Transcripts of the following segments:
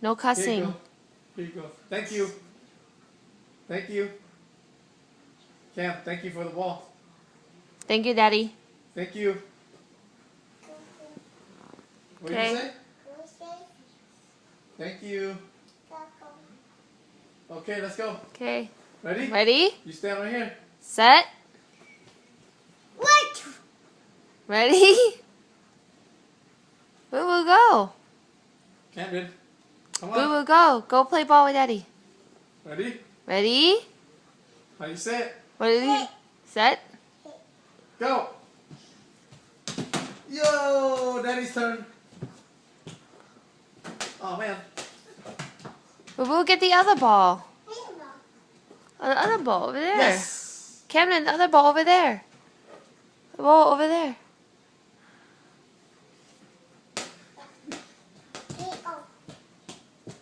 No Here you cussing. go. Here you go. Thank you. Thank you. Cam, thank you for the ball. Thank you, Daddy. Thank you. What did you Okay. say? Thank you. Okay, let's go. Okay. Ready? Ready? You stand right here. Set. What? Ready? Boo Boo, go. Camden, come Boo on. Boo, go. Go play ball with Daddy. Ready? Ready? How you say it? What did he? Set. Go. Yo, Daddy's turn. Oh man. Boo Boo, get the other ball. The other ball over there. Yes. Camden, the other ball over there. The ball over there.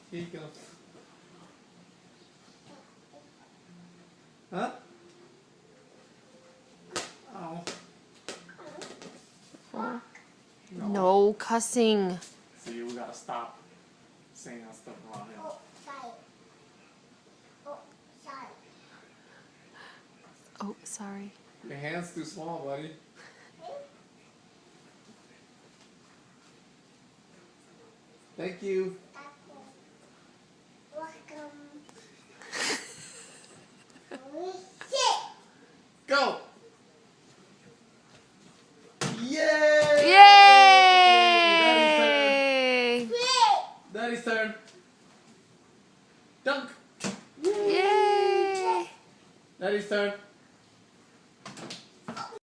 Here you go. Huh? Oh. No cussing. See, we gotta stop saying that stuff around him. Oh, sorry. Your hand's too small, buddy. Thank you. Go. Yay! Yay! Daddy's turn. Dunk. Yay! Daddy's turn.